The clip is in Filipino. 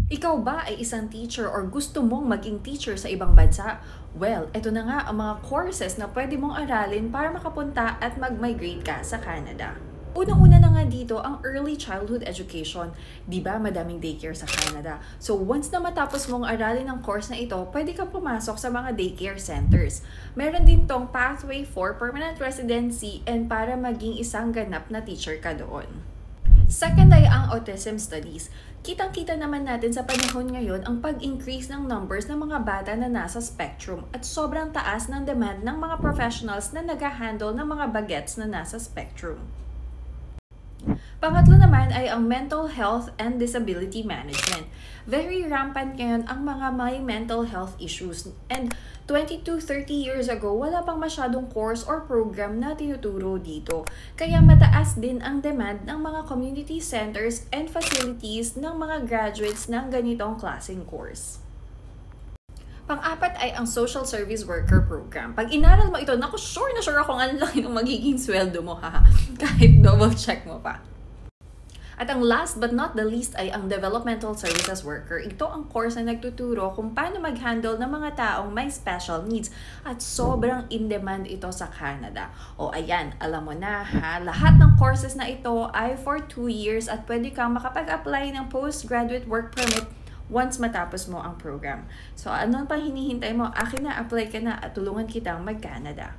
Ikaw ba ay isang teacher or gusto mong maging teacher sa ibang bansa? Well, ito na nga ang mga courses na pwede mong aralin para makapunta at mag-migrate ka sa Canada. Unang-una na nga dito ang early childhood education. Di ba madaming daycare sa Canada? So once na matapos mong aralin ang course na ito, pwede kang pumasok sa mga daycare centers. Meron din tong pathway for permanent residency and para maging isang ganap na teacher ka doon. Second ay ang autism studies. Kitang-kita naman natin sa panahon ngayon ang pag-increase ng numbers ng mga bata na nasa spectrum at sobrang taas ng demand ng mga professionals na nag-handle ng mga bagets na nasa spectrum. Pangatlo naman ay ang mental health and disability management. Very rampant ngayon ang mga may mental health issues and 20 to 30 years ago, wala pang masyadong course or program na tinuturo dito. Kaya mataas din ang demand ng mga community centers and facilities ng mga graduates ng ganitong klaseng course. Pang-apat ay ang social service worker program. Pag inaral mo ito, naku, sure na sure ako ang laki ng magiging sweldo mo, ha? Kahit double check mo pa. At ang last but not the least ay ang developmental services worker. Ito ang course na nagtuturo kung paano mag-handle ng mga taong may special needs. At sobrang in-demand ito sa Canada. O ayan, alam mo na ha, lahat ng courses na ito ay for 2 years at pwede kang makapag-apply ng postgraduate work permit once matapos mo ang program. So ano pa hinihintay mo? Akin na, apply ka na at tulungan kitang mag-Canada.